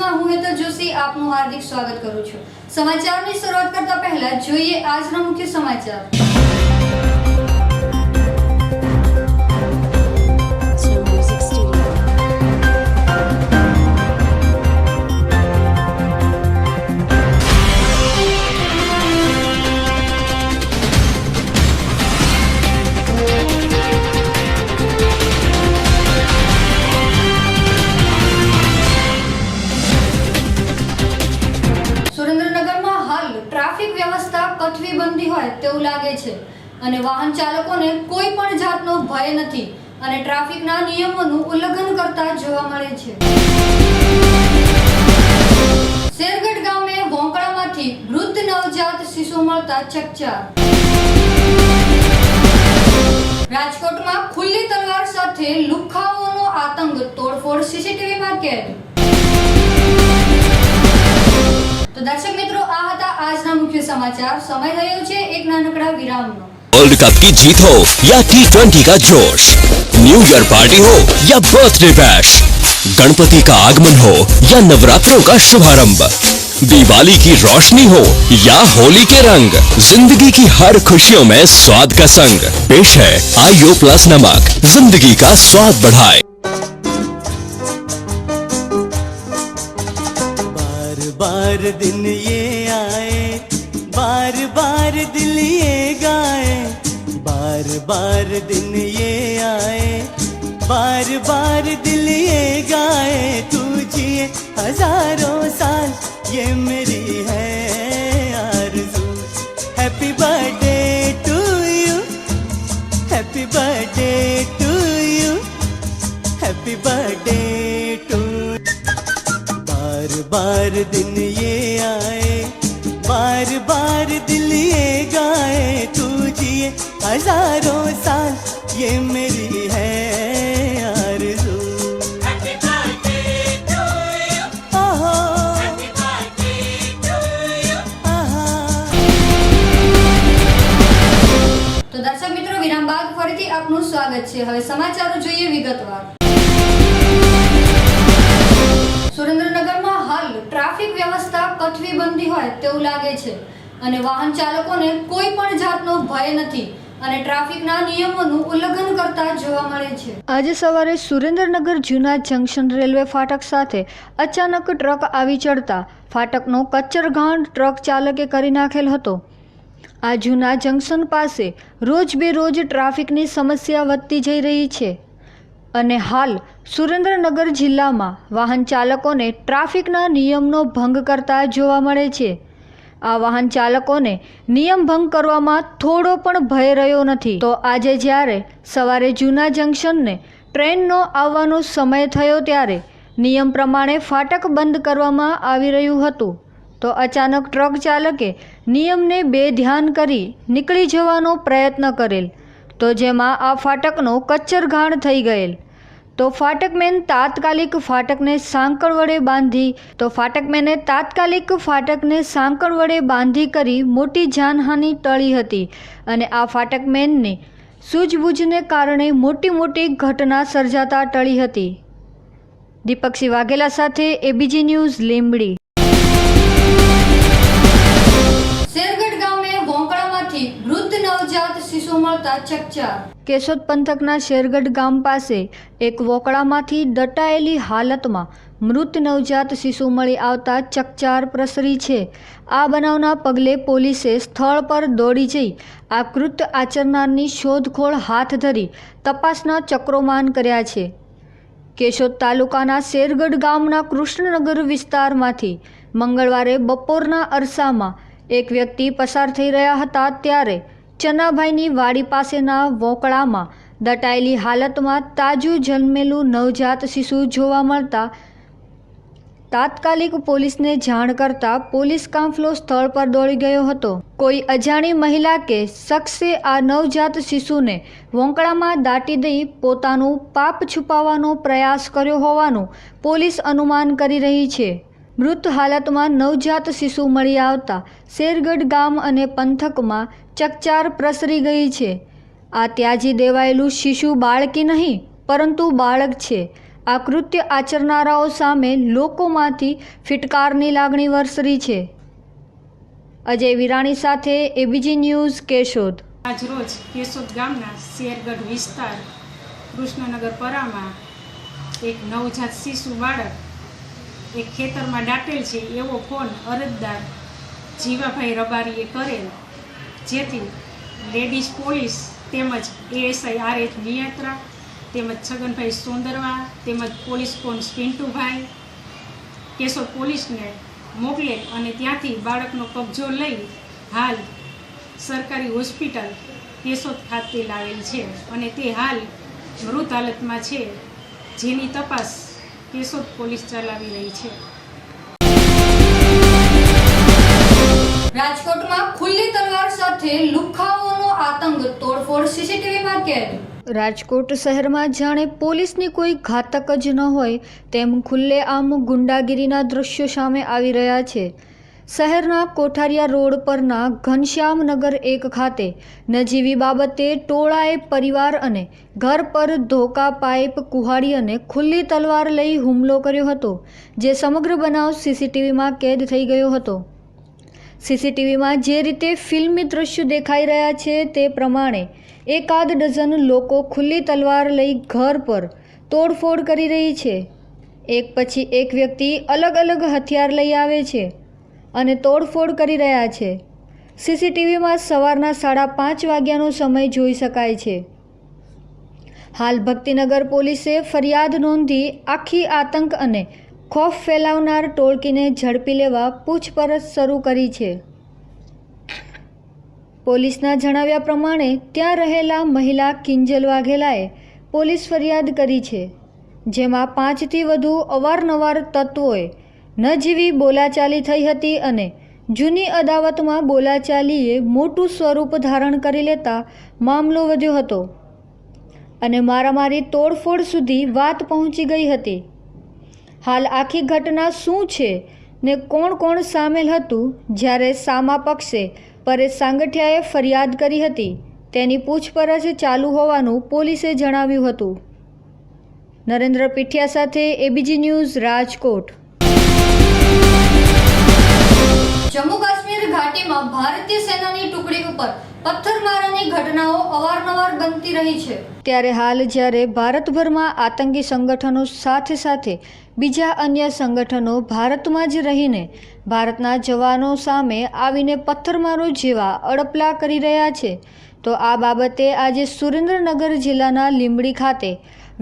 ન્યૂઝમાં હું હેતલ જોશી આપનું હાર્દિક સ્વાગત કરું છું। સમાચારની શરૂઆત કરતા પહેલા જોઈએ આજના મુખ્ય સમાચાર। સુરેન્દ્રનગરમાં હાલ ટ્રાફિક વ્યવસ્થા કથવી બંધી હોય તેવું લાગે છે અને વાહન ચાલકોને કોઈ પણ જાતનો ભય નથી અને ટ્રાફિકના નિયમોનું ઉલ્લંઘન કરતા જોવા મળે છે। શેરગઢ ગામે વોંકળામાંથી વૃદ્ધ નવજાત શિશુ મળતા ચકચાર। રાજકોટમાં ખુલ્લી તલવાર સાથે લુખ્ખાઓનો આતંક, તોડફોડ સીસીટીવીમાં કેદ। તો દર્શક મિત્રો, આ હતા આજના મુખ્ય સમાચાર। સમય થયો છે એક નાનકડા વિરામનો। वर्ल्ड कप की जीत हो या T20 का जोश, न्यू ईयर पार्टी हो या बर्थडे बैश, गणपति का आगमन हो या नवरात्रों का शुभारंभ, दिवाली की रोशनी हो या होली के रंग, जिंदगी की हर खुशियों में स्वाद का संग पेश है आईओ प्लस नमक, जिंदगी का स्वाद बढ़ाए। बार बार दिन ये आए, बार बार दिल ये गाए, बार बार दिन ये आए, बार बार दिल ये गाए, तू जिए हजारों साल ये मेरी है आरज़ू। Happy birthday to you, happy birthday to you, happy birthday to. बार बार दिन ये आए, बार बार दिल ये गाए, तू जिए हजारों साल ये मेरी है आरज़ू। हैप्पी बर्थडे टू यू, ओहो हैप्पी बर्थडे टू यू, आहा। તો દર્શક મિત્રો, વિરામ બાદ ફરીથી આપનું સ્વાગત છે। હવે સમાચારો જોઈએ વિગતવાર। સુરેન્દ્રનગરમાં હાલ ટ્રાફિક વ્યવસ્થા કથવી બંધી હોય તેવું લાગે છે અને વાહન ચાલકોને કોઈ પણ જાતનો ભય નથી અને ટ્રાફિકના નિયમોનું ઉલ્લંઘન કરતા જોવા મળે છે। આજે સવારે સુરેન્દ્રનગર જૂના જંકશન રેલવે ફાટક સાથે અચાનક ટ્રક આવી ચડતા ફાટકનો કચ્ચરઘાણ ટ્રક ચાલકે કરી નાખેલ હતો। આ જૂના જંકશન પાસે રોજ ટ્રાફિકની સમસ્યા વધતી જઈ રહી છે અને હાલ સુરેન્દ્રનગર જિલ્લામાં વાહન ચાલકોને ટ્રાફિકના નિયમનો ભંગ કરતા જોવા મળે છે। આ વાહન ચાલકોને નિયમ ભંગ કરવામાં થોડો પણ ભય રહ્યો નથી। તો આજે જ્યારે સવારે જૂના જંકશનને ટ્રેનનો આવવાનો સમય થયો ત્યારે નિયમ પ્રમાણે ફાટક બંધ કરવામાં આવી રહ્યું હતું તો અચાનક ટ્રક ચાલકે નિયમને બેધ્યાન કરી નીકળી જવાનો પ્રયત્ન કરેલ તો જેમાં આ ફાટકનો કચ્ચરઘાણ થઈ ગયેલ તો ફાટકમેને તાત્કાલિક ફાટકને સાંકળ વડે બાંધી કરી મોટી જાનહાનિ ટળી હતી અને આ ફાટકમેનની સૂઝબૂઝને કારણે મોટી ઘટના સર્જાતા ટળી હતી। દીપકસિંહ વાઘેલા સાથે એબીજી ન્યૂઝ લીંબડી। શેરગઢ ગામે વોંકળામાંથી વૃદ્ધ નવજાત શિશુ મળતા ચકચાર। કેશોદ પંથકના શેરગઢ ગામ પાસે એક વોકળામાંથી દટાયેલી હાલતમાં મૃત નવજાત શિશુ મળી આવતા ચકચાર પ્રસરી છે। આ બનાવના પગલે પોલીસે સ્થળ પર દોડી જઈ આ કૃત્ય આચરનારની શોધખોળ હાથ ધરી તપાસના ચક્રોમાન કર્યા છે। કેશોદ તાલુકાના શેરગઢ ગામના કૃષ્ણનગર વિસ્તારમાંથી મંગળવારે બપોરના અરસામાં એક વ્યક્તિ પસાર થઈ રહ્યા હતા ત્યારે ચનાભાઈની વાડી પાસેના વોકળામાં દટાયેલી હાલતમાં તાજું જન્મેલું નવજાત શિશુ જોવા મળતા તાત્કાલિક પોલીસને જાણ કરતા પોલીસ કાફલો સ્થળ પર દોડી ગયો હતો। કોઈ અજાણી મહિલા કે શખ્સે આ નવજાત શિશુને વોંકળામાં દાટી દઈ પોતાનું પાપ છુપાવવાનો પ્રયાસ કર્યો હોવાનું પોલીસ અનુમાન કરી રહી છે। મૃત હાલતમાં નવજાત શિશુ મળી આવતા શેરગઢ ગામ અને પંથકમાં ચકચાર પ્રસરી ગઈ છે। આ ત્યાજી દેવાયેલું શિશુ બાળકી નહીં પરંતુ બાળક છે। આ કૃત્ય આચરનારાઓ સામે લોકોમાંથી ફિટકારની લાગણી વરસી છે. અજય વિરાણી સાથે એબીજી ન્યૂઝ કેશોદ. આજરોજ કેશોદ ગામના શેરગઢ વિસ્તાર કૃષ્ણનગર પરામાં એક નવજાત શિશુ બાળક એક ખેતરમાં દાટેલ છે એવો ફોન અરજદાર જીવાભાઈ રબારીએ કરેલ, જેથી લેડીઝ પોલીસ તેમજ એએસઆઈ આરએચ નિયત્રા તેમજ છગનભાઈ સોંદરવા તેમજ પોલીસ કોન્સ પિન્ટુભાઈ કેશોદ પોલીસને મોકલેલ અને ત્યાંથી બાળકનો કબજો લઈ હાલ સરકારી હોસ્પિટલ કેશોદ ખાતે લાવેલ છે અને તે હાલ મૃત હાલતમાં છે, જેની તપાસ કેશોદ પોલીસ ચલાવી રહી છે. રાજકોટમાં ખુલ્લી તલવાર સાથે લુખ્ખાઓનો આતંક, તોડફોડ સીસીટીવીમાં કેદ. રાજકોટ શહેરમાં જાણે પોલીસની કોઈ ઘાતક જ ન હોય તેમ ખુલ્લેઆમ ગુંડાગીરીના દ્રશ્યો સામે આવી રહ્યા છે. શહેરના કોઠારિયા રોડ પરના ઘનશ્યામનગર 1 ખાતે નજીવી બાબતે ટોળાએ પરિવાર અને ઘર પર ધોકા, પાઇપ, કુહાડી અને ખુલ્લી તલવાર લઈ હુમલો કર્યો હતો, જે સમગ્ર બનાવ સીસીટીવીમાં કેદ થઈ ગયો હતો. સીસીટીવીમાં જે રીતે ફિલ્મી દ્રશ્યો દેખાઈ રહ્યા છે તે પ્રમાણે એકાદ ડઝન લોકો ખુલ્લી તલવાર લઈ ઘર પર તોડફોડ કરી રહી છે. એક પછી એક વ્યક્તિ અલગ અલગ હથિયાર લઈ આવે છે અને તોડફોડ કરી રહ્યા છે. સીસીટીવીમાં સવારના 5:30 વાગ્યાનો સમય જોઈ શકાય છે. હાલ ભક્તિનગર પોલીસે ફરિયાદ નોંધી આખી આતંક અને ખોફ ફેલાવનાર ટોળકીને ઝડપી લેવા પૂછપરછ શરૂ કરી છે. પોલીસના જણાવ્યા પ્રમાણે ત્યાં રહેલા મહિલા કિંજલ વાઘેલાએ પોલીસ ફરિયાદ કરી છે, જેમાં 5થી વધુ અવારનવાર તત્વોએ નજીવી બોલાચાલી થઈ હતી અને જૂની અદાવતમાં બોલાચાલીએ મોટું સ્વરૂપ ધારણ કરી લેતા મામલો વધ્યો હતો અને મારામારી તોડફોડ સુધી વાત પહોંચી ગઈ હતી. હાલ આખી ઘટના શું છે ને કોણ કોણ સામેલ હતું, જ્યારે સામા પક્ષે પરેશ સાંગઠિયાએ ફરિયાદ કરી હતી તેની પૂછપરછ ચાલુ હોવાનું પોલીસે જણાવ્યું હતું. નરેન્દ્ર પીઠિયા સાથે એબીજી ન્યૂઝ, રાજકોટ. જમ્મુ કાશ્મીર ઘાટીમાં ભારતીય સેનાની ટુકડી ઉપર પથ્થરમારાની ઘટનાઓ અવારનવાર બનતી રહી છે. ત્યારે હાલ જ્યારે ભારતભરમાં આતંકી સંગઠનો સાથે સાથે બીજા અન્ય સંગઠનો ભારતમાં જ રહીને ભારતના જવાનો સામે આવીને પથ્થરમારો જેવા અડપલા કરી રહ્યા છે, તો આ બાબતે આજે સુરેન્દ્રનગર જિલ્લાના લીંબડી ખાતે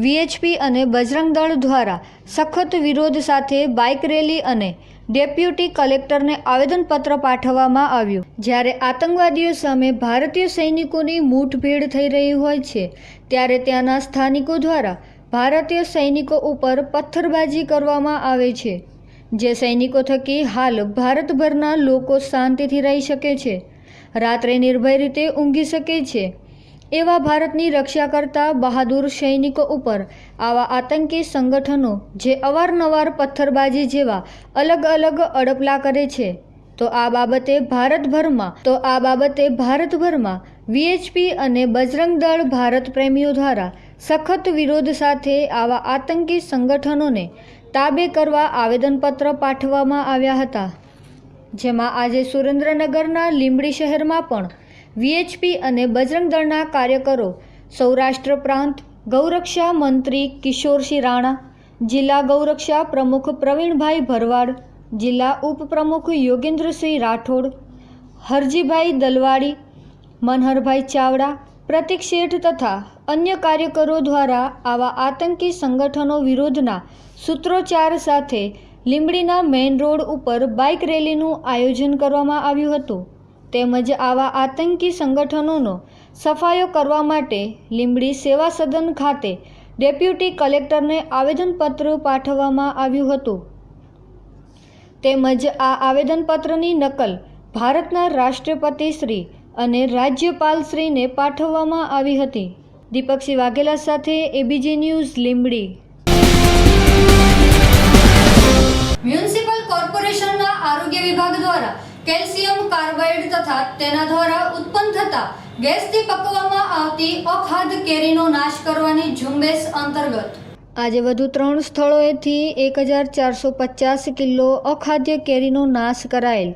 વીએચપી અને બજરંગ દળ દ્વારા સખત વિરોધ સાથે બાઇક રેલી અને ડેપ્યુટી કલેક્ટરને આવેદનપત્ર પાઠવવામાં આવ્યું. જ્યારે આતંકવાદીઓ સામે ભારતીય સૈનિકોની મુઠભેડ થઈ રહી હોય છે, ત્યારે ત્યાંના સ્થાનિકો દ્વારા ભારતીય સૈનિકો ઉપર પથ્થરબાજી કરવામાં આવે છે, જે સૈનિકો થકી હાલ ભારતભરના લોકો શાંતિથી રહી શકે છે, રાત્રે નિર્ભય રીતે ઊંઘી શકે છે. એવા ભારતની રક્ષા કરતા બહાદુર સૈનિકો ઉપર આવા આતંકી સંગઠનો જે અવારનવાર પથ્થરબાજી જેવા અલગ અલગ અડપલા કરે છે, તો આ બાબતે ભારતભરમાં વીએચપી અને બજરંગ દળ ભારત પ્રેમીઓ દ્વારા સખત વિરોધ સાથે આવા આતંકી સંગઠનોને તાબે કરવા આવેદનપત્ર પાઠવવામાં આવ્યા હતા, જેમાં આજે સુરેન્દ્રનગરના લીંબડી શહેરમાં પણ વીએચપી અને બજરંગ દળના કાર્યકરો, સૌરાષ્ટ્ર પ્રાંત ગૌરક્ષા મંત્રી કિશોરસિંહ રાણા, જિલ્લા ગૌરક્ષા પ્રમુખ પ્રવીણભાઈ ભરવાડ, જિલ્લા ઉપપ્રમુખ યોગેન્દ્રસિંહ રાઠોડ, હરજીભાઈ દલવાડી, મનહરભાઈ ચાવડા, પ્રતિક શેઠ તથા અન્ય કાર્યકરો દ્વારા આવા આતંકી સંગઠનો વિરોધના સૂત્રોચ્ચાર સાથે લીંબડીના મેઇન રોડ ઉપર બાઇક રેલીનું આયોજન કરવામાં આવ્યું હતું. તેમજ આવા આતંકી સંગઠનોનો સફાયો કરવા માટે લીંબડી સેવા સદન ખાતે ડેપ્યુટી કલેક્ટરને આવેદનપત્ર પાઠવવામાં આવ્યું હતું. તેમજ આ આવેદનપત્રની નકલ ભારતના રાષ્ટ્રપતિ શ્રી અને રાજ્યપાલશ્રીને પાઠવવામાં આવી હતી. દીપકસિંહ વાઘેલા સાથે એબીજી ન્યૂઝ, લીંબડી. મ્યુનિસિપલ કોર્પોરેશનના આરોગ્ય વિભાગ દ્વારા કેલ્શિયમ કાર્બાઇડ તથા તેના દ્વારા ઉત્પન્ન થતા ગેસથી પકવવામાં આવતી અખાદ્ય કેરીનો નાશ કરવાની ઝુંબેશ અંતર્ગત આજે વધુ 3 સ્થળોએથી 1450 કિલો અખાદ્ય કેરીનો નાશ કરાયેલ.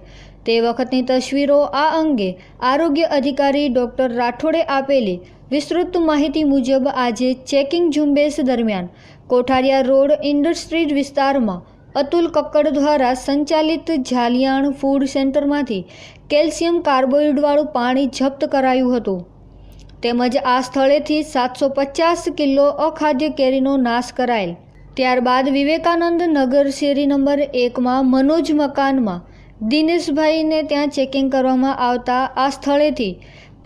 તે વખતની તસવીરો. આ અંગે આરોગ્ય અધિકારી ડોક્ટર રાઠોડે આપેલી વિસ્તૃત માહિતી મુજબ આજે ચેકિંગ ઝુંબેશ દરમિયાન કોઠારિયા રોડ ઇન્ડસ્ટ્રીઝ વિસ્તારમાં અતુલ કક્કડ દ્વારા સંચાલિત ઝાલિયાણ ફૂડ સેન્ટરમાંથી કેલ્શિયમ કાર્બોઇડવાળું પાણી જપ્ત કરાયું હતું. તેમજ આ સ્થળેથી 750 કિલો અખાદ્ય કેરીનો નાશ કરાયેલ. ત્યારબાદ વિવેકાનંદ નગર શેરી નંબર 1માં મનોજ મકાનમાં દિનેશભાઈને ત્યાં ચેકિંગ કરવામાં આવતા આ સ્થળેથી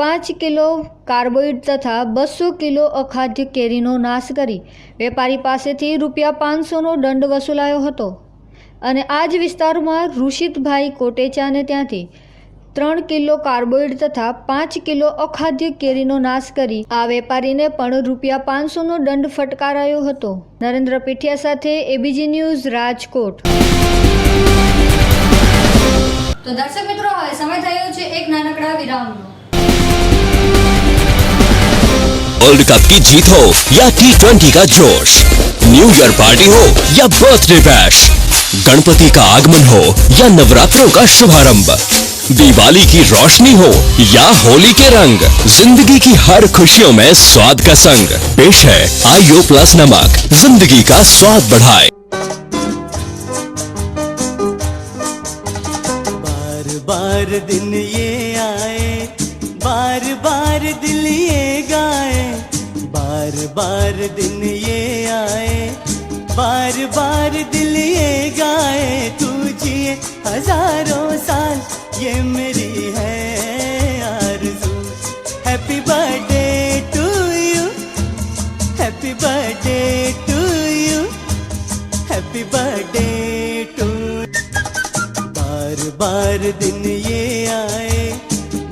5 કિલો કાર્બોઇડ તથા 200 કિલો અખાદ્ય કેરીનો નાશ કરી વેપારી પાસેથી ₹500નો દંડ વસૂલાયો હતો. અને આ જ વિસ્તારમાં ઋષિતભાઈ કોટેચાને ત્યાંથી 3 કિલો કાર્બોઇડ તથા 5 કિલો અખાદ્ય કેરીનો નાશ કરી આ વેપારીને પણ ₹500નો દંડ ફટકારાયો હતો. નરેન્દ્ર પીઠિયા સાથે એબીજી ન્યૂઝ, રાજકોટ. તો દર્શક મિત્રો, હવે સમય થયો છે એક નાનકડા વિરામનો. वर्ल्ड कप की जीत हो या T20 का जोश, न्यू ईयर पार्टी हो या बर्थडे बैश, गणपति का आगमन हो या नवरात्रों का शुभारंभ, दिवाली की रोशनी हो या होली के रंग, जिंदगी की हर खुशियों में स्वाद का संग. पेश है आईओ प्लस नमक, जिंदगी का स्वाद बढ़ाए. बार बार दिन ये आए, बार बार दिल ये गाए, बार बार दिन ये आए, बार बार दिल ये गाए. तू जिए हजारों साल, ये मेरी है आरज़ू. Happy birthday to you, happy birthday to you, happy birthday to. बार बार दिन ये आए,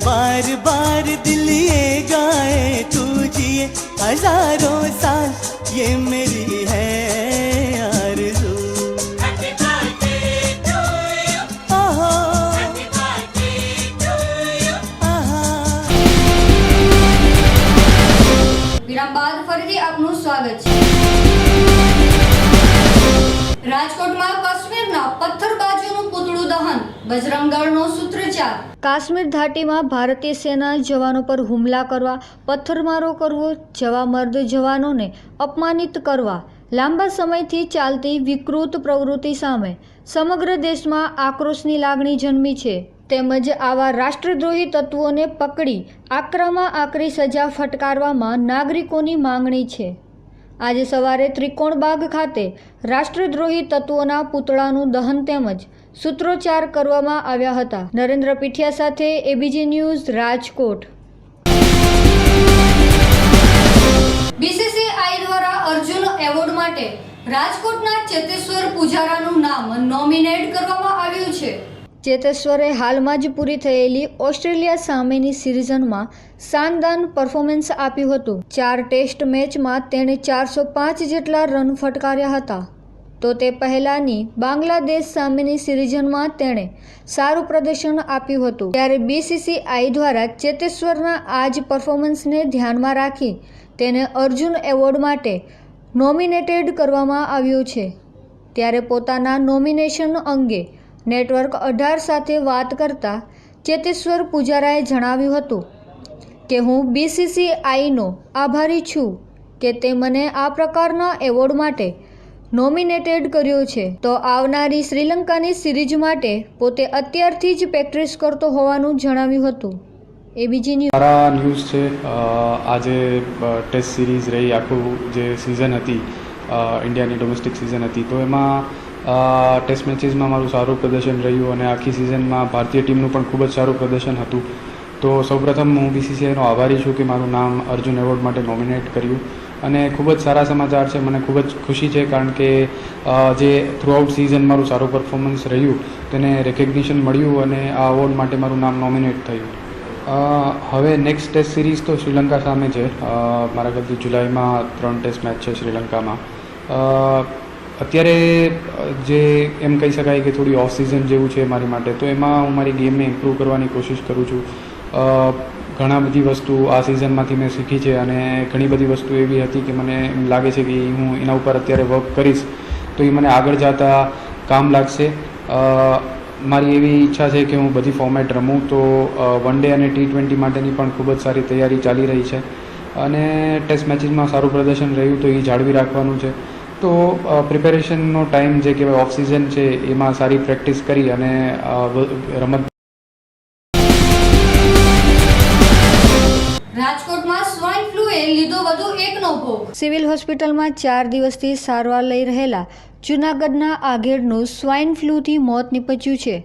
बार बार दिल ये गाए. तू जिए हजारों साल, ये मेरी है आरज़ू. हैप्पी बर्थडे टू यू, ओहो हैप्पी बर्थडे टू यू, आहा. વિરામ બાદ ફરીથી આપનું સ્વાગત છે. રાજકોટમાં કાશ્મીરના પથ્થરબાજોનું પૂતળું દહન, બજરંગ દળનો સૂત્રોચ્ચાર. કાશ્મીર ઘાટીમાં ભારતીય સેના જવાનો પર હુમલા કરવા, પથ્થરમારો કરવો, જવા મર્દ જવાનોને અપમાનિત કરવા, લાંબા સમયથી ચાલતી વિકૃત પ્રવૃત્તિ સામે સમગ્ર દેશમાં આક્રોશની લાગણી જન્મી છે. તેમજ આવા રાષ્ટ્રદ્રોહી તત્વોને પકડી આકરામાં આકરી સજા ફટકારવામાં નાગરિકોની માંગણી છે. આજે સવારે ત્રિકોણબાગ ખાતે રાષ્ટ્રદ્રોહી તત્વોના પૂતળાનું દહન તેમજ સૂત્રોચ્ચાર કરવામાં આવ્યા હતા. નરેન્દ્ર પીઠિયા સાથે એબીજી ન્યૂઝ, રાજકોટ. બીસીસીઆઈ દ્વારા અર્જુન એવોર્ડ માટે રાજકોટના ચેતેશ્વર પૂજારાનું નામ નોમિનેટ કરવામાં આવ્યું છે. ચેતેશ્વરે હાલમાં જ પૂરી થયેલી ઓસ્ટ્રેલિયા સામેની સિરીઝમાં શાનદાર પરફોર્મન્સ આપ્યું હતું. 4 ટેસ્ટ મેચમાં તેણે 405 જેટલા રન ફટકાર્યા હતા. તો તે પહેલાંની બાંગ્લાદેશ સામેની સિરીઝમાં તેણે સારું પ્રદર્શન આપ્યું હતું. ત્યારે બીસીસીઆઈ દ્વારા ચેતેશ્વરના આ જ પરફોર્મન્સને ધ્યાનમાં રાખી તેને અર્જુન એવોર્ડ માટે નોમિનેટેડ કરવામાં આવ્યો છે. ત્યારે પોતાના નોમિનેશન અંગે નેટવર્ક 18 સાથે વાત કરતા ચેતેશ્વર પૂજારાએ જણાવ્યું હતું કે હું બીસીસીઆઈનો આભારી છું કે તે મને આ પ્રકારના એવોર્ડ માટે નોમિનેટેડ કર્યો છે. તો આવનારી શ્રીલંકાની સિરીઝ માટે પોતે અત્યારથી જ પ્રેક્ટિસ કરતો હોવાનું જણાવ્યું હતું. ABG news. સારા ન્યૂઝ છે. આજે ટેસ્ટ સિરીઝ રહી, આખું જે સિઝન હતી ઇન્ડિયાની ડોમેસ્ટિક સિઝન હતી, તો એમાં ટેસ્ટ મેચીસમાં મારું સારું પ્રદર્શન રહ્યું અને આખી સિઝનમાં ભારતીય ટીમનું પણ ખૂબ જ સારું પ્રદર્શન હતું. તો સૌપ્રથમ હું બીસીસીઆઈનો આભારી છું કે મારું નામ અર્જુન એવોર્ડ માટે નોમિનેટ કર્યું. અને ખૂબ જ સારા સમાચાર છે, મને ખૂબ જ ખુશી છે, કારણ કે જે થ્રુઆઉટ સિઝન મારું સારું પરફોર્મન્સ રહ્યું તેને રેકગ્નિશન મળ્યું અને આ એવોર્ડ માટે મારું નામ નોમિનેટ થયું. હવે નેક્સ્ટ ટેસ્ટ સિરીઝ તો શ્રીલંકા સામે છે. મારા ખ્યાલથી જુલાઈમાં 3 ટેસ્ટ મેચ છે શ્રીલંકામાં. અત્યારે જે એમ કહી શકાય કે થોડી ઓફ સિઝન જેવું છે મારી માટે, તો એમાં હું મારી ગેમને ઇમ્પ્રૂવ કરવાની કોશિશ કરું છું. ઘણા બધી વસ્તુ આ સિઝનમાંથી મેં શીખી છે અને ઘણી બધી વસ્તુ એવી હતી કે મને એમ લાગે છે કે હું એના ઉપર અત્યારે વર્ક કરીશ તો એ મને આગળ જતાં કામ લાગશે. મારી એવી ઈચ્છા છે કે હું બધી ફોર્મેટ રમું, તો વન ડે અને T20 માટેની પણ ખૂબ જ સારી તૈયારી ચાલી રહી છે અને ટેસ્ટ મેચીસમાં સારું પ્રદર્શન રહ્યું તો એ જાળવી રાખવાનું છે. તો પ્રિપેરેશનનો ટાઈમ જે કહેવાય ઓફ સિઝન છે એમાં સારી પ્રેક્ટિસ કરી અને રમત. રાજકોટમાં સ્વાઇન ફ્લૂએ લીધો વધુ એકનો ભોગ. સિવિલ હોસ્પિટલમાં 4 દિવસથી સારવાર લઈ રહેલા જૂનાગઢના આઘેડનું સ્વાઇન ફ્લૂથી મોત નીપજ્યું છે.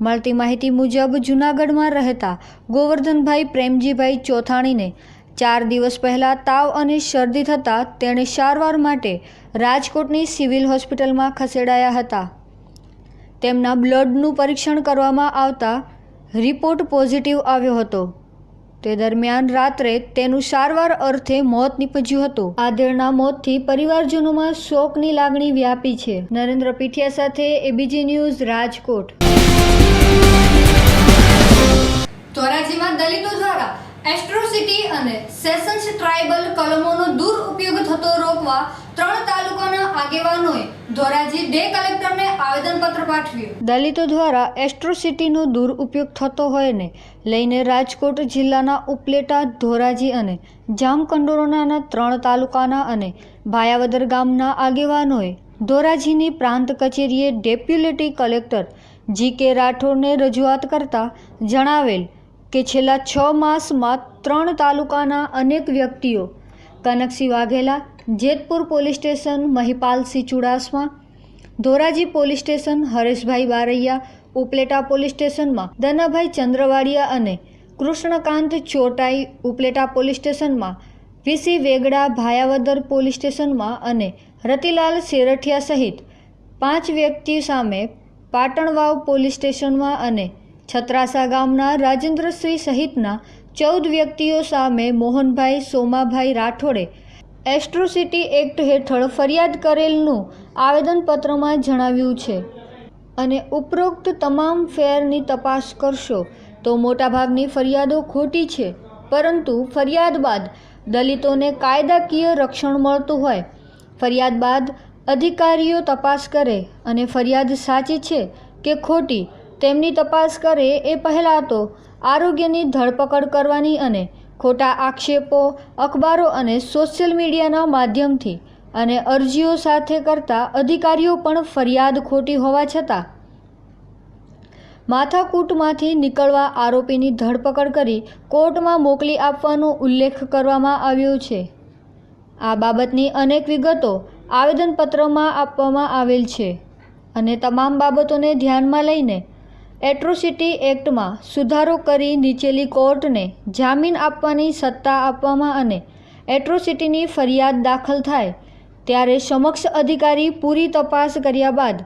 મળતી માહિતી મુજબ જૂનાગઢમાં રહેતા ગોવર્ધનભાઈ પ્રેમજીભાઈ ચોથાણીને 4 દિવસ પહેલાં તાવ અને શરદી થતાં તેણે સારવાર માટે રાજકોટની સિવિલ હોસ્પિટલમાં ખસેડાયા હતા. તેમના બ્લડનું પરીક્ષણ કરવામાં આવતા રિપોર્ટ પોઝિટિવ આવ્યો હતો. તે દરમિયાન રાત્રે તેનું સારવાર અર્થે મોત નીપજ્યું હતું. આધેડના મોતથી પરિવારજનોમાં શોકની લાગણી વ્યાપી છે. નરેન્દ્ર પીઠિયા સાથે એબીજી ન્યૂઝ, રાજકોટ. ધોરાજીમાં દલિતો દ્વારા એટ્રોસિટી અને સેશન્સ ટ્રાઇબલ કલમોનો દુરુપયોગ થતો રોકવા 3 તાલુકાના આગેવાનોએ ધોરાજી ડે કલેક્ટરને આવેદનપત્ર પાઠવ્યું. દલિતો દ્વારા એટ્રોસિટીનો દુરુપયોગ થતો હોયને લઈને રાજકોટ જિલ્લાના ઉપલેટા, ધોરાજી અને જામકંડોરણાના 3 તાલુકાના અને ભાયાવદર ગામના આગેવાનોએ ધોરાજીની પ્રાંત કચેરીએ ડેપ્યુટી કલેક્ટર G.K. રાઠોડને રજૂઆત કરતા જણાવેલ કે છેલ્લા 6 માસમાં 3 તાલુકાના અનેક વ્યક્તિઓ Kanaksinh Vaghela, Jetpur police station Mahipalsinh Chudasama, Dhoraji police station Hareshbhai Baraiya, Upleta police સ્ટેશનમાં દનાભાઈ ચંદ્રવાડિયા અને કૃષ્ણકાંત ચોટાઈ, ઉપલેટા પોલીસ સ્ટેશનમાં વીસી વેગડા, ભાયાવદર પોલીસ સ્ટેશનમાં અને રતિલાલ શેરઠિયા સહિત 5 વ્યક્તિઓ સામે પાટણવાવ પોલીસ સ્ટેશનમાં અને છત્રાસા ગામના રાજેન્દ્રસિંહ સહિતના 14 વ્યક્તિઓ સામે મોહનભાઈ સોમાભાઈ રાઠોડે એટ્રોસિટી એક્ટ હેઠળ ફરિયાદ કરેલનું આવેદનપત્રમાં જણાવ્યું છે અને ઉપરોક્ત તમામ ફેરની તપાસ કરશો તો મોટાભાગની ફરિયાદો ખોટી છે, પરંતુ ફરિયાદ બાદ દલિતોને કાયદાકીય રક્ષણ મળતું હોય. ફરિયાદ બાદ અધિકારીઓ તપાસ કરે અને ફરિયાદ સાચી છે કે ખોટી તેમની તપાસ કરે એ પહેલાં તો આરોગ્યની ધરપકડ કરવાની અને ખોટા આક્ષેપો અખબારો અને સોશિયલ મીડિયાના માધ્યમથી અને અરજીઓ સાથે કરતા અધિકારીઓ પણ ફરિયાદ ખોટી હોવા છતાં માથાકૂટમાંથી નીકળવા આરોપીની ધરપકડ કરી કોર્ટમાં મોકલી આપવાનો ઉલ્લેખ કરવામાં આવ્યો છે. આ બાબતની અનેક વિગતો આવેદનપત્રમાં આપવામાં આવેલ છે અને તમામ બાબતોને ધ્યાનમાં લઈને એટ્રોસિટી એક્ટમાં સુધારો કરી નીચેલી કોર્ટને જામીન આપવાની સત્તા આપવામાં અને એટ્રોસિટીની ફરિયાદ દાખલ થાય ત્યારે સમક્ષ અધિકારી પૂરી તપાસ કર્યા બાદ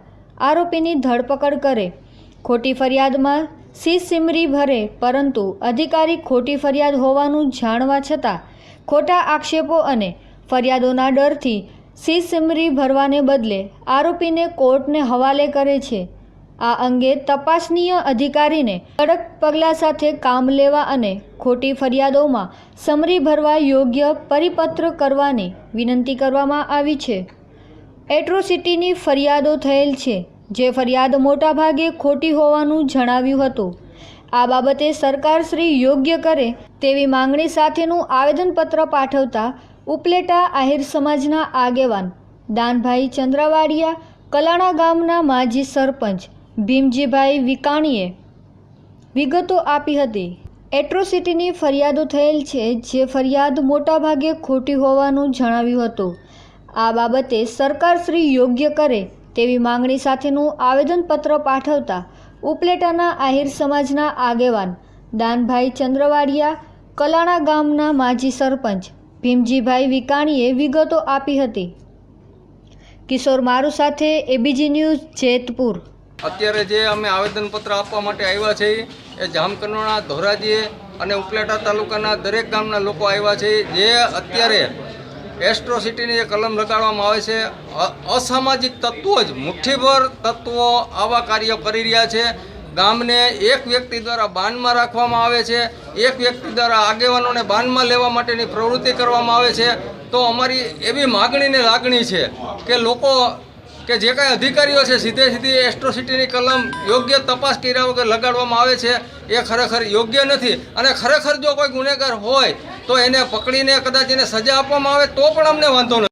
આરોપીની ધરપકડ કરે. ખોટી ફરિયાદમાં સીસીમરી ભરે, પરંતુ અધિકારી ખોટી ફરિયાદ હોવાનું જાણવા છતાં ખોટા આક્ષેપો અને ફરિયાદોના ડરથી સીસીમરી ભરવાને બદલે આરોપીને કોર્ટને હવાલે કરે છે. આ અંગે તપાસનીય અધિકારીને કડક પગલાં સાથે કામ લેવા અને ખોટી ફરિયાદોમાં સમરી ભરવા યોગ્ય પરિપત્ર કરવાની વિનંતી કરવામાં આવી છે. એટ્રોસિટીની ફરિયાદો થયેલ છે, જે ફરિયાદ મોટાભાગે ખોટી હોવાનું જણાવ્યું હતું. આ બાબતે સરકારશ્રી યોગ્ય કરે તેવી માંગણી સાથેનું આવેદનપત્ર પાઠવતા ઉપલેટા આહિર સમાજના આગેવાન દાનભાઈ ચંદ્રવાડિયા, કલાણા ગામના માજી સરપંચ ભીમજીભાઈ વિકાણીએ વિગતો આપી હતી. એટ્રોસિટીની ફરિયાદો થયેલ છે, જે ફરિયાદ મોટાભાગે ખોટી હોવાનું જણાવ્યું હતું. આ બાબતે સરકારશ્રી યોગ્ય કરે તેવી માંગણી સાથેનું આવેદનપત્ર પાઠવતા ઉપલેટાના આહિર સમાજના આગેવાન દાનભાઈ ચંદ્રવાડિયા, કલાણા ગામના માજી સરપંચ ભીમજીભાઈ વિકાણીએ વિગતો આપી હતી. કિશોર મારુ સાથે એબીજી ન્યૂઝ, જેતપુર. અત્યારે જે અમે આવેદનપત્ર આપવા માટે આવ્યા છીએ એ જામકંડોરણા, ધોરાજી અને ઉપલેટા તાલુકાના દરેક ગામના લોકો આવ્યા છે. જે અત્યારે એટ્રોસિટીની જે કલમ લગાડવામાં આવે છે, અસામાજિક તત્વો જ મુઠ્ઠીભર તત્વો આવા કાર્યો કરી રહ્યા છે. ગામને એક વ્યક્તિ દ્વારા બાનમાં રાખવામાં આવે છે, એક વ્યક્તિ દ્વારા આગેવાનોને બાનમાં લેવા માટેની પ્રવૃત્તિ કરવામાં આવે છે. તો અમારી એવી માગણીને લાગણી છે કે લોકો કે જે કાંઈ અધિકારીઓ છે સીધી એટ્રોસિટીની કલમ યોગ્ય તપાસ કર્યા વગર લગાડવામાં આવે છે એ ખરેખર યોગ્ય નથી. અને ખરેખર જો કોઈ ગુનેગાર હોય તો એને પકડીને કદાચ એને સજા આપવામાં આવે તો પણ અમને વાંધો નથી.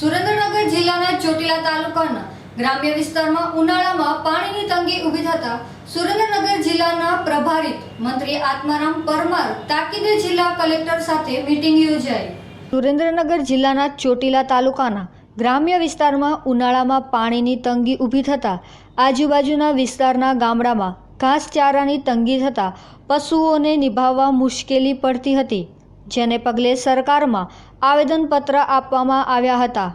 સુરેન્દ્રનગર જિલ્લાના ચોટીલા તાલુકાના ગ્રામ્ય વિસ્તારમાં ઉનાળામાં પાણીની તંગી ઊભી થતા સુરેન્દ્રનગર જિલ્લાના પ્રભારી મંત્રી આત્મારામ પરમાર તાકીદે જિલ્લા કલેક્ટર સાથે મીટિંગ યોજાઈ. સુરેન્દ્રનગર જિલ્લાના ચોટીલા તાલુકાના ગ્રામ્ય વિસ્તારમાં ઉનાળામાં પાણીની તંગી ઊભી થતાં આજુબાજુના વિસ્તારના ગામડામાં ઘાસચારાની તંગી થતાં પશુઓને નિભાવવા મુશ્કેલી પડતી હતી, જેને પગલે સરકારમાં આવેદનપત્ર આપવામાં આવ્યા હતા.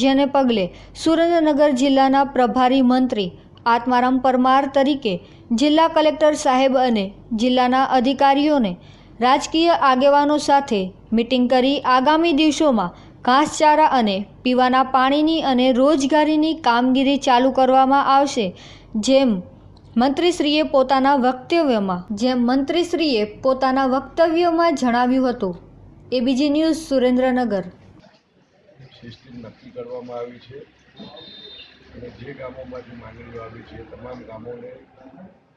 જેને પગલે સુરેન્દ્રનગર જિલ્લાના પ્રભારી મંત્રી આત્મારામ પરમાર તરીકે જિલ્લા કલેક્ટર સાહેબ અને જિલ્લાના અધિકારીઓને રાજકીય આગેવાનો સાથે મીટિંગ કરી આગામી દિવસોમાં ઘાસચારા અને પીવાના પાણીની અને રોજગારીની કામગીરી ચાલુ કરવામાં આવશે, જેમ મંત્રીશ્રીએ પોતાના વક્તવ્યમાં જણાવ્યું હતું. ABG news Surendranagar. સિસ્ટમ નક્કી કરવામાં આવી છે અને જે ગામોમાંથી માંગણીઓ આવી છે તમામ ગામોને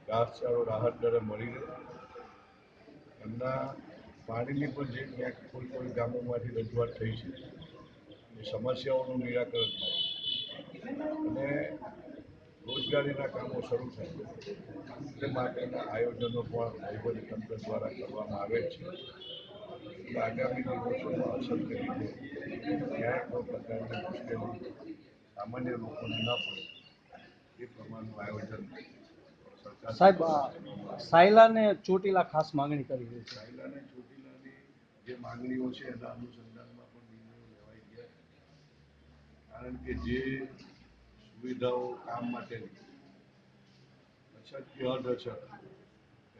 ઘાસચારો રાહત દરે મળી રહે, એમના પાણીની પણ જે ક્યાંક કોઈ ગામોમાંથી રજૂઆત થઈ છે એ સમસ્યાઓનું નિરાકરણ થાય અને રોજગારીના કામો શરૂ થાય તે માટેના આયોજનો પણ વહીવટીતંત્ર દ્વારા કરવામાં આવે છે. આગામી દિવસોમાં અસરથી લીધે ક્યાંય કોઈ પ્રકારની મુશ્કેલી સામાન્ય લોકોને ન પડે એ પ્રમાણનું આયોજન સરકાર. સાહેબ, સાયલા ને ચોટીલા ખાસ માંગણી કરી રહી છે. સાયલા અને ચોટીલાની જે માંગણીઓ છે એના અનુસંધાનમાં પણ નિર્ણયો લેવાઈ ગયા, કારણ કે જે સુવિધાઓ કામ માટેની અછત કે અછત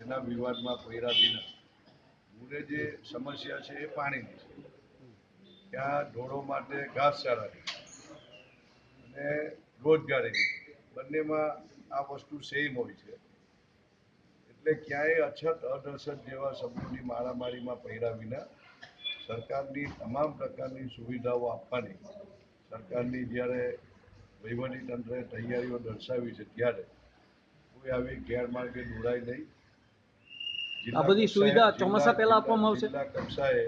એના વિવાદમાં પડ્યા વિના મૂળે જે સમસ્યા છે એ પાણીની છે. ત્યાં ઢોરો માટે ઘાસચારાની અને રોજગારીની બંનેમાં આ વસ્તુ સેમ હોય છે, એટલે ક્યાંય અછત અછત જેવા શબ્દોની મારામારીમાં પડ્યા વિના સરકારની તમામ પ્રકારની સુવિધાઓ આપવાની સરકારની જ્યારે વહીવટીતંત્રે તૈયારીઓ દર્શાવી છે ત્યારે કોઈ આવી ગેરમાર્ગે દોરાય નહીં. આ બધી સુવિધા ચોમાસા પહેલા આપવામાં આવશે. જિલ્લા કક્ષાએ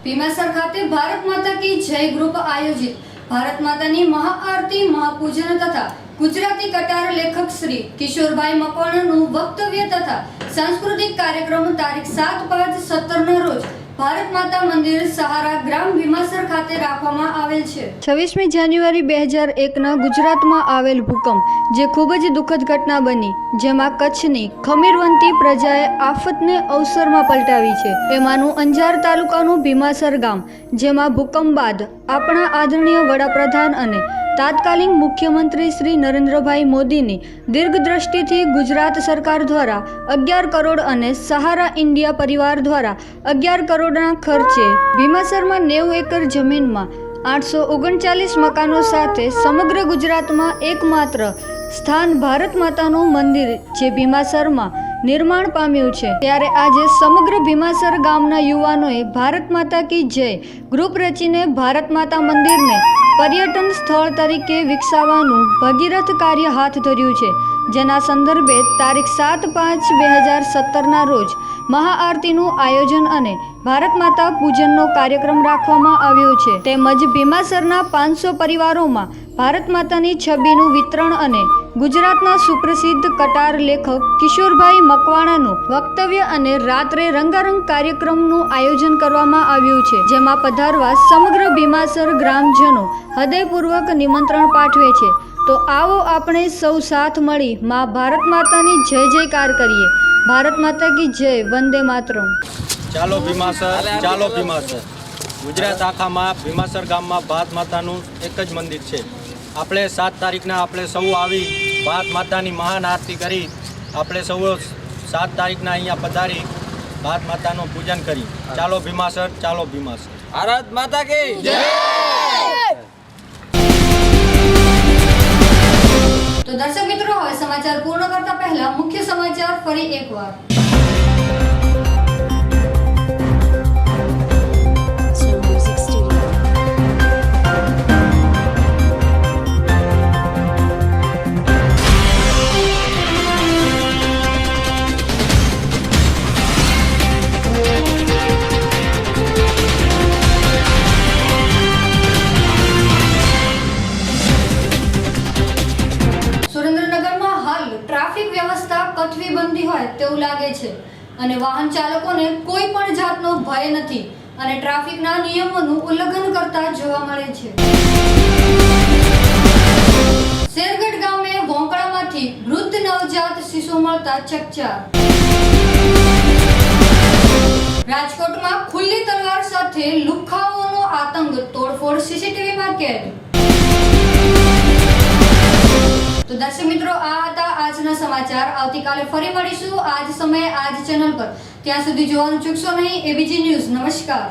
ભીમાસર ખાતે ભારત માતા કી જય ગ્રુપ આયોજિત ભારત માતાની મહાઆરતી મહાપૂજન તથા ગુજરાતી કટાર લેખક શ્રી કિશોરભાઈ મકવાણાનું વક્તવ્ય તથા સાંસ્કૃતિક કાર્યક્રમ તારીખ 7/5/17 રોજ ભારત માતા મંદિર સહારા ગ્રામ ભીમાસર ખાતે રાખવામાં આવેલ છે. 26મી જાન્યુઆરી 2001ના ગુજરાતમાં આવેલ ભૂકંપ જે ખૂબ જ દુઃખદ ઘટના બની, જેમાં કચ્છની ખમીરવંતી પ્રજાએ આફતને અવસરમાં પલટાવી છે. એમાંનું અંજાર તાલુકાનું ભીમાસર ગામ, જેમાં ભૂકંપ બાદ આપણા આદરણીય વડાપ્રધાન અને તાત્કાલિક મુખ્યમંત્રી શ્રી નરેન્દ્રભાઈ મોદીની દીર્ઘદ્રષ્ટિથી ગુજરાત સરકાર દ્વારા 11 કરોડ અને સહારા ઇન્ડિયા પરિવાર દ્વારા 11 કરોડના ખર્ચે ભીમાસરમાં 90 એકર જમીનમાં 839 મકાનો સાથે સમગ્ર ગુજરાતમાં એકમાત્ર સ્થાન ભારત માતાનું મંદિર જે ભીમાસરમાં નિર્માણ પામ્યું છે. ત્યારે આજે સમગ્ર ભીમાસર ગામના યુવાનોએ ભારત માતા કી જય ગ્રુપ રચીને ભારત માતા મંદિરને પર્યટન સ્થળ તરીકે વિકસાવવાનું ભગીરથ કાર્ય હાથ ધર્યું છે, જેના સંદર્ભે તારીખ 7/5/2017ના રોજ મહાઆરતીનું આયોજન અને ભારત માતા પૂજનનો કાર્યક્રમ રાખવામાં આવ્યો છે. તેમજ ભીમાસરના 500 પરિવારોમાં ભારત માતાની છબીનું વિતરણ અને ગુજરાતના સુપ્રસિદ્ધ કટાર લેખક કિશોરભાઈ મકવાણાનું વક્તવ્ય અને રાત્રે રંગારંગ કાર્યક્રમનું આયોજન કરવામાં આવ્યું છે, જેમાં પધારવા સમગ્ર ભીમાસર ગ્રામજનો હૃદયપૂર્વક નિમંત્રણ પાઠવે છે. તો આવો આપણે સૌ સાથ મળી માં ભારત માતાની જય જયકાર કરીએ. ભારત માતા કી જય. વંદે માતરમ. ચાલો ભીમાસર, ચાલો ભીમાસર. ગુજરાત આખામાં ભીમાસર ગામમાં ભારત માતાનું એક જ મંદિર છે. આપણે 7 તારીખના આપણે સૌ આવી ભારત માતાની મહાન આરતી કરી આપણે સૌ 7 તારીખના અહીંયા પધારી ભારત માતાનું પૂજન કરી. ચાલો ભીમાસર, ચાલો ભીમાસર. ભારત માતા કી જય. દર્શક મિત્રો, હવે સમાચાર પૂર્ણ કરતા પહેલા મુખ્ય સમાચાર ફરી એકવાર. સુરેન્દ્રનગરમાં હાલ ટ્રાફિક વ્યવસ્થા કથવી બંધી હોય તેવું લાગે છે અને વાહન ચાલકોને કોઈ પણ જાતનો ભય નથી અને ટ્રાફિકના નિયમોનું ઉલ્લંઘન કરતા જોવા મળે છે. શેરગઢ ગામે વોંકળામાંથી વૃદ્ધ નવજાત શિશુ મળતા ચકચાર. રાજકોટમાં ખુલ્લી તલવાર સાથે લુખ્ખાઓનો આતંક, તોડફોડ સીસીટીવીમાં કેદ. તો દર્શક મિત્રો, આ હતા આજના સમાચાર. આવતીકાલે ફરી મળીશું આ જ સમયે આ જ ચેનલ પર. ત્યાં સુધી જોવાનું ચૂકશો નહીં. ABG news. નમસ્કાર.